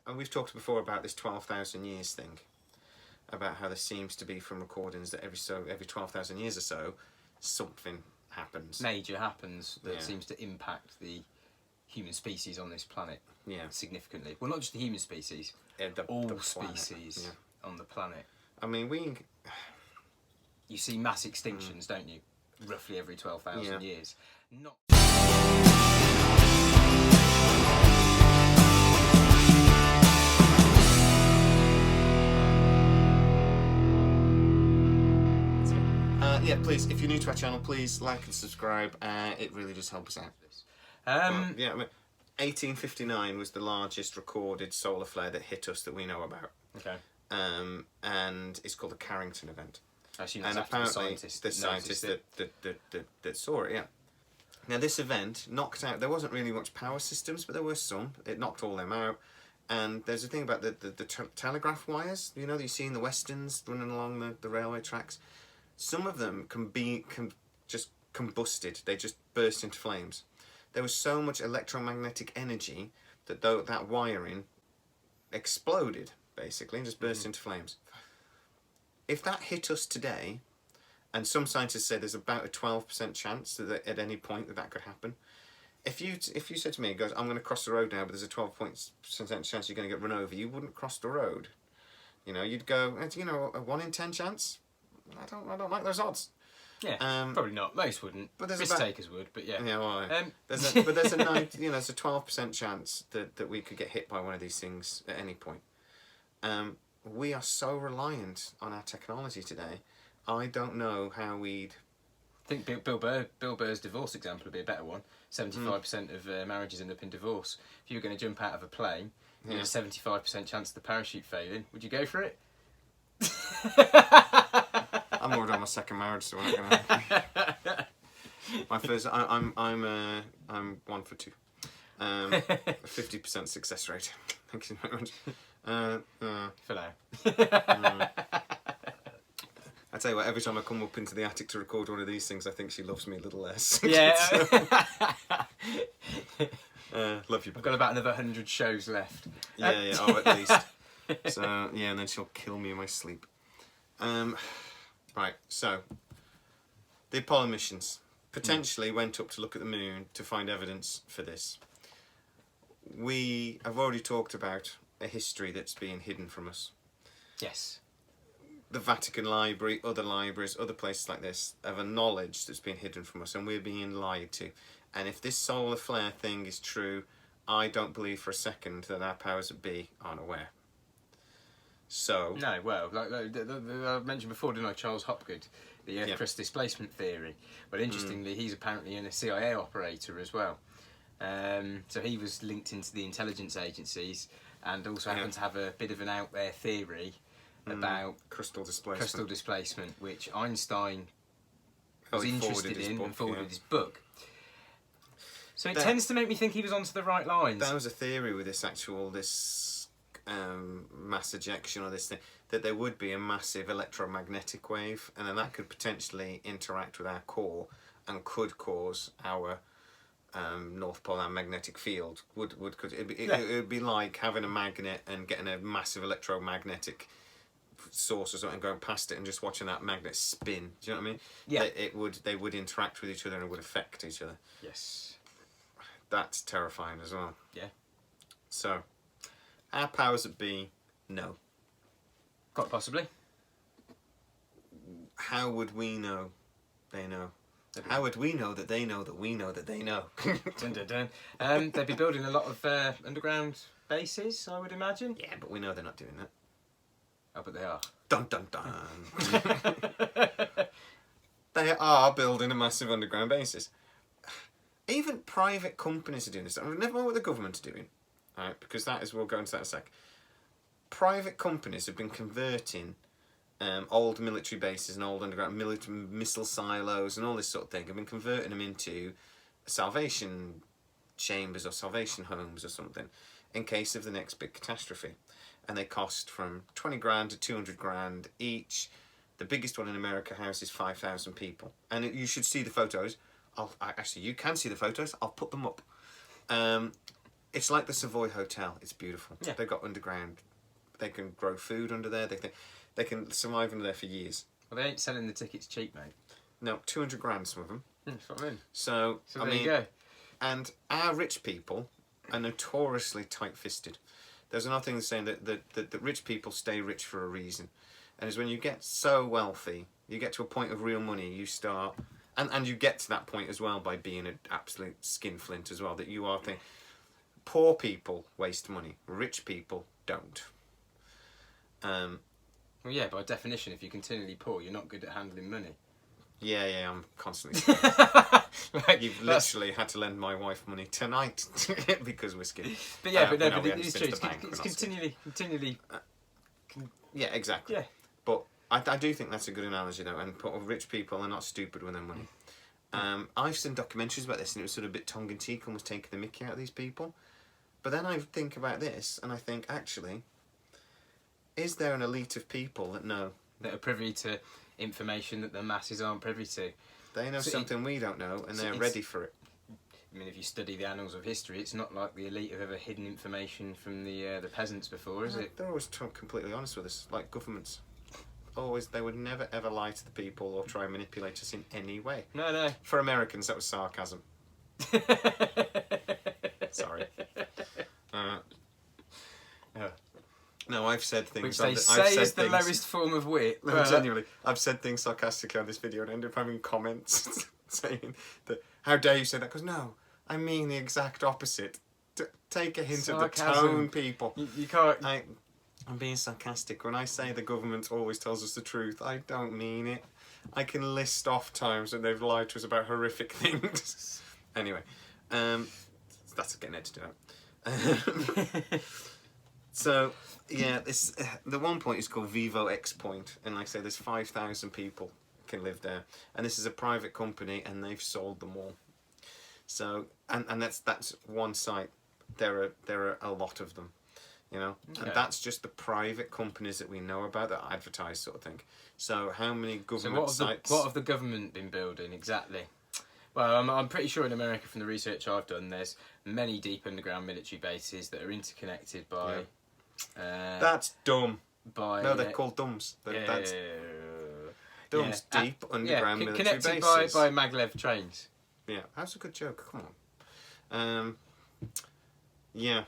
and we've talked before about this 12,000 years thing, about how there seems to be from recordings that every 12,000 years or so, something happens. Major happens that seems to impact the human species on this planet significantly. Well, not just the human species, all species on the planet. I mean, you see mass extinctions, don't you? Roughly every 12,000 years. Not. Yeah, please, if you're new to our channel, please like and subscribe. It really does help us out. 1859 was the largest recorded solar flare that hit us that we know about. Okay. And it's called the Carrington event. I assume that's after the scientist that saw it, yeah. Now this event knocked out, there wasn't really much power systems, but there were some. It knocked all them out. And there's a thing about the telegraph wires, you know, that you see in the westerns running along the railway tracks. Some of them can just combusted. They just burst into flames. There was so much electromagnetic energy that that wiring exploded, basically, and just burst into flames. If that hit us today, and some scientists say there's about a 12% chance that at any point that could happen. If you said to me, goes, I'm going to cross the road now, but there's a 12% chance you're going to get run over, you wouldn't cross the road. You know, you'd go, you know, a 1 in 10 chance. I don't like those odds. Yeah, probably not. Most wouldn't. But risk takers would. But yeah. Yeah, well, there's a 12% chance that we could get hit by one of these things at any point. We are so reliant on our technology today. I don't know how we'd. I think Bill Burr's divorce example would be a better one. 75% of marriages end up in divorce. If you were going to jump out of a plane, you had a 75% chance of the parachute failing. Would you go for it? I'm already on my second marriage, so we're not gonna. My first, I'm 1 for 2. 50% success rate. Thank you very much. For now. I tell you what, every time I come up into the attic to record one of these things, I think she loves me a little less. Yeah. Love you. I've got about another 100 shows left. Yeah, oh, at least. So yeah, and then she'll kill me in my sleep. Right, so the Apollo missions potentially went up to look at the moon to find evidence for this. We have already talked about a history that's being hidden from us. Yes. The Vatican Library, other libraries, other places like this have a knowledge that's being hidden from us, and we're being lied to. And if this solar flare thing is true, I don't believe for a second that our powers that be aren't aware. So no, well, like I mentioned before, didn't I, Charles Hopgood, the Earth crust displacement theory. But interestingly, he's apparently a CIA operator as well. So he was linked into the intelligence agencies, and also happened to have a bit of an out there theory about crustal displacement, which Einstein was interested in and forwarded his book. So it tends to make me think he was onto the right lines. That was a theory with this mass ejection or this thing, that there would be a massive electromagnetic wave, and then that could potentially interact with our core and could cause our North Pole, our magnetic field. It would be like having a magnet and getting a massive electromagnetic source or something going past it and just watching that magnet spin. Do you know what I mean? Yeah. They would interact with each other and it would affect each other. Yes. That's terrifying as well. Yeah. So, our powers that be, no. Quite possibly. How would we know they know? How would we know that they know that we know that they know? Dun, dun, dun. They'd be building a lot of underground bases, I would imagine. Yeah, but we know they're not doing that. Oh, but they are. Dun dun dun. They are building a massive underground bases. Even private companies are doing this. Never mind what the government are doing, right? Because we'll go into that in a sec. Private companies have been converting old military bases and old underground missile silos and all this sort of thing. Have been converting them into salvation chambers or salvation homes or something in case of the next big catastrophe. And they cost from 20 grand to 200 grand each. The biggest one in America houses 5,000 people. And you should see the photos. Actually, you can see the photos. I'll put them up. It's like the Savoy Hotel. It's beautiful. Yeah. They've got underground. They can grow food under there. They can survive under there for years. Well, they ain't selling the tickets cheap, mate. No, 200 grand, some of them. That's what I mean. So I there mean, you go. and our rich people are notoriously tight-fisted. There's another thing saying that rich people stay rich for a reason. And it's when you get so wealthy, you get to a point of real money, you start... And you get to that point as well by being an absolute skinflint as well, that you are thinking... Poor people waste money. Rich people don't. Well, yeah, by definition, if you're continually poor, you're not good at handling money. Yeah, I'm constantly... Like, You've literally had to lend my wife money tonight because we're skinny. But yeah, but we it's haven't true. been to the bank, It's we're not continually. Yeah, exactly. Yeah. But I do think that's a good analogy though, and rich people are not stupid with their money. I've seen documentaries about this and it was sort of a bit tongue-in-cheek and was taking the mickey out of these people. But then I think about this and I think, actually, is there an elite of people that know? That are privy to information that the masses aren't privy to. They know something we don't know and they're ready for it. I mean, if you study the annals of history, it's not like the elite have ever hidden information from the peasants before, is it? They're always completely honest with us, like governments. Always, they would never ever lie to the people or try and manipulate us in any way. No. For Americans, that was sarcasm. Sorry. No, I've said things. Which they I've say said is the things, lowest form of wit. No, genuinely, I've said things sarcastically on this video and ended up having comments saying that, how dare you say that? Because no, I mean the exact opposite. Take a hint of the tone, people. You can't... I'm being sarcastic. When I say the government always tells us the truth, I don't mean it. I can list off times when they've lied to us about horrific things. Anyway, that's getting edited out. So, yeah, the one point is called Vivo X Point, and like I say, there's 5,000 people can live there, and this is a private company, and they've sold them all. So, and that's one site. There are a lot of them, you know, and that's just the private companies that we know about that advertise, sort of thing. So, how many government sites? What have the government been building exactly? Well, I'm pretty sure in America, from the research I've done, there's many deep underground military bases that are interconnected by. Yeah. That's dumb. No, they're called dumbs. That's dumbs. Deep underground military connected bases. by maglev trains. Yeah, that's a good joke. Come on. Yeah,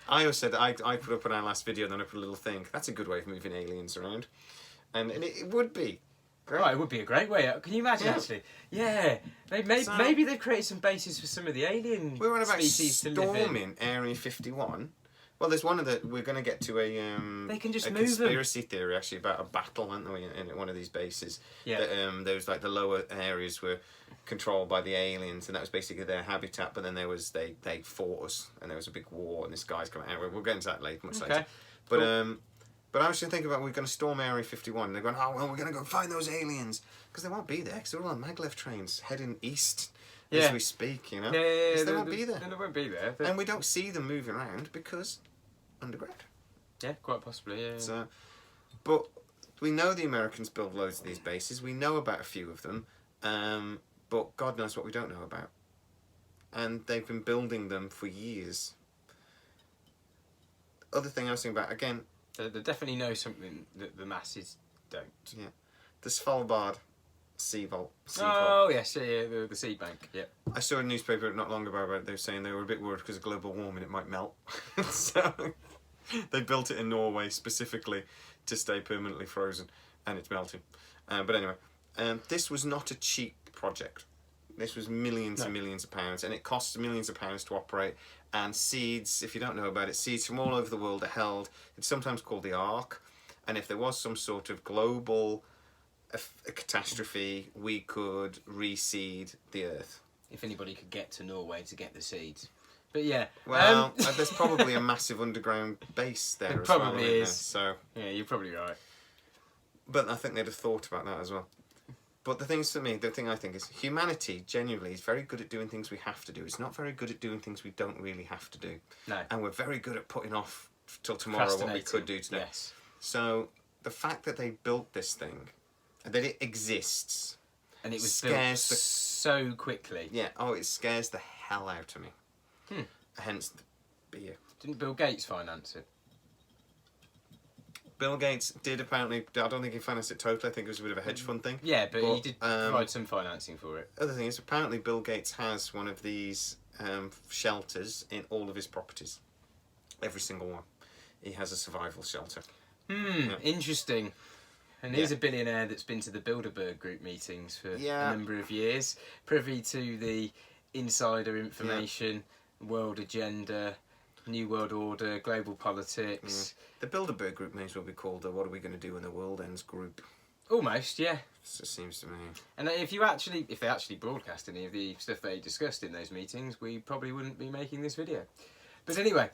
I always said I put up on our last video, and then I put a little thing. That's a good way of moving aliens around, and it would be. Great. Right, it would be a great way. Can you imagine, actually? Yeah. Maybe they've created some bases for some of the alien we were on about species to live in. storming Area 51. Well, there's one of the... We're going to get to They can just a move conspiracy theory, actually, about a battle, aren't we, in one of these bases. Yeah. That, there was, like, the lower areas were controlled by the aliens, and that was basically their habitat, but then they fought us, and there was a big war, and this guy's coming out. We'll get into that much later. But, cool. But I was just thinking about we're going to storm Area 51. And they're going, oh, well, we're going to go find those aliens. Because they won't be there, because they're all on maglev trains heading east as we speak, you know? Yeah, they won't be there. They won't be there. And we don't see them moving around because underground. Yeah, quite possibly, yeah. So, but we know the Americans build loads of these bases. We know about a few of them. But God knows what we don't know about. And they've been building them for years. Other thing I was thinking about, again... They definitely know something that the masses don't. Yeah. The Svalbard sea vault. Oh, yes, the seed bank, yeah. I saw a newspaper not long ago about it. They were saying they were a bit worried because of global warming, it might melt. So they built it in Norway specifically to stay permanently frozen, and it's melting. But anyway, this was not a cheap project. This was millions and millions of pounds, and it costs millions of pounds to operate. And seeds, if you don't know about it, seeds from all over the world are held. It's sometimes called the Ark. And if there was some sort of global a catastrophe, we could reseed the Earth. If anybody could get to Norway to get the seeds. But yeah. Well, there's probably a massive underground base there as well. Probably is. So yeah, you're probably right. But I think they'd have thought about that as well. But the thing I think is humanity genuinely is very good at doing things we have to do. It's not very good at doing things we don't really have to do. No. And we're very good at putting off till tomorrow what we could do today. Yes. So the fact that they built this thing, that it exists, and it was built so quickly. Yeah. Oh, it scares the hell out of me. Hence, beer. Didn't Bill Gates finance it? Bill Gates did apparently. I don't think he financed it totally. I think it was a bit of a hedge fund thing. Yeah, but he did provide some financing for it. Other thing is, apparently Bill Gates has one of these shelters in all of his properties. Every single one. He has a survival shelter. Interesting. And he's a billionaire that's been to the Bilderberg group meetings for a number of years, privy to the insider information, world agenda, New World Order, global politics. The Bilderberg group may as well be called the What Are We Going to Do When the World Ends group. Almost, yeah. It seems to me. And if they actually broadcast any of the stuff they discussed in those meetings, we probably wouldn't be making this video. But anyway,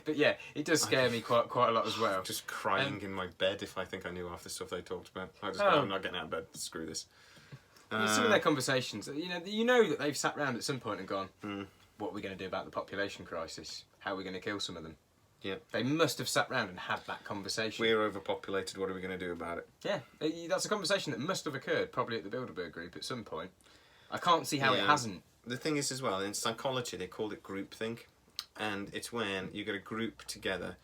but yeah, it does scare me quite a lot as well. Just crying in my bed if I think I knew half the stuff they talked about. I just go, I'm not getting out of bed. Screw this. Some of their conversations, you know that they've sat round at some point and gone, what are we going to do about the population crisis? How are we going to kill some of them? Yeah. They must have sat round and had that conversation. We're overpopulated, what are we going to do about it? Yeah, that's a conversation that must have occurred probably at the Bilderberg group at some point. I can't see how it hasn't. The thing is as well, in psychology they call it groupthink, and it's when you get a group together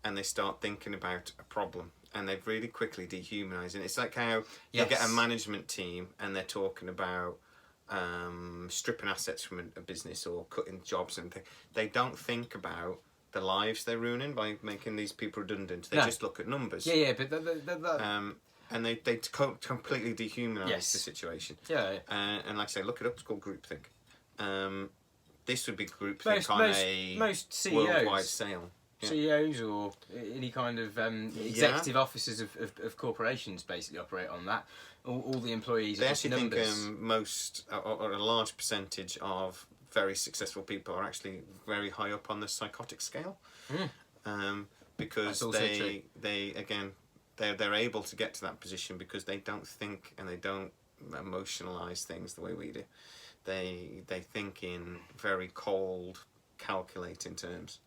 and they start thinking about a problem and they really quickly dehumanize it. It's like how you get a management team and they're talking about stripping assets from a business or cutting jobs and things. They don't think about the lives they're ruining by making these people redundant. They just look at numbers. Yeah, but that and they completely dehumanise the situation. Yeah. And like I say, look it up. It's called groupthink. This would be groupthink on a most CEOs, worldwide scale. Yeah. CEOs or any kind of executive officers of corporations basically operate on that. All the employees They are just actually numbers. think most or a large percentage of very successful people are actually very high up on the psychotic scale, because they're able to get to that position because they don't think and they don't emotionalize things the way we do. They think in very cold, calculating terms,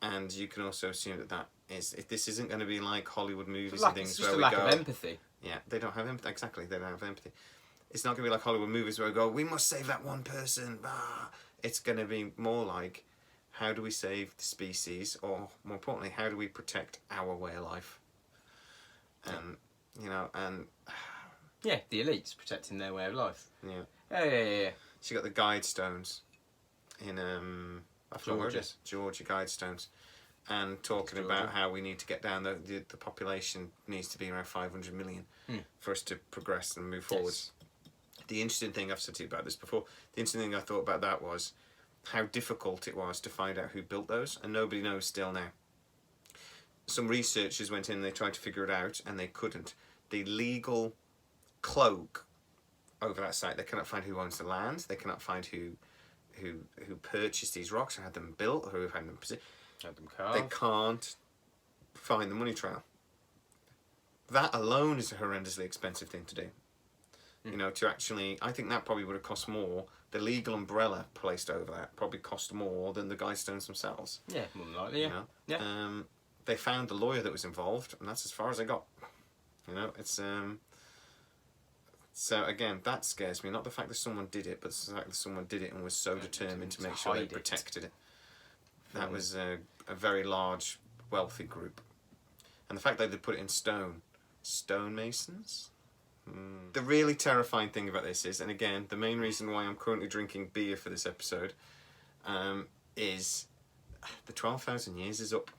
and you can also assume that this isn't going to be like Hollywood movies and things where we go. It's just a lack of empathy. Yeah, they don't have empathy. Exactly, they don't have empathy. It's not going to be like Hollywood movies where we go, we must save that one person. It's going to be more like, how do we save the species, or more importantly, how do we protect our way of life? Yeah, the elites protecting their way of life. Yeah. Yeah. So you got the guide stones in Georgia guide stones, and talking about how we need to get down the population needs to be around 500 million for us to progress and move forwards. The interesting thing, I've said to you about this before, the interesting thing I thought about that was how difficult it was to find out who built those, and nobody knows still now. Some researchers went in and they tried to figure it out and they couldn't. The legal cloak over that site, they cannot find who owns the land, they cannot find who purchased these rocks, who had them built, who had them carved. They can't find the money trail. That alone is a horrendously expensive thing to do. To actually, I think that probably would have cost more. The legal umbrella placed over that probably cost more than the guide stones themselves. Yeah, more than likely, yeah. They found the lawyer that was involved, and that's as far as I got. It's so again, that scares me. Not the fact that someone did it, but the fact that someone did it and was so determined to make sure they protected it. That was a very large, wealthy group, and the fact that they put it in stonemasons. The really terrifying thing about this is, and again, the main reason why I'm currently drinking beer for this episode, is the 12,000 years is up.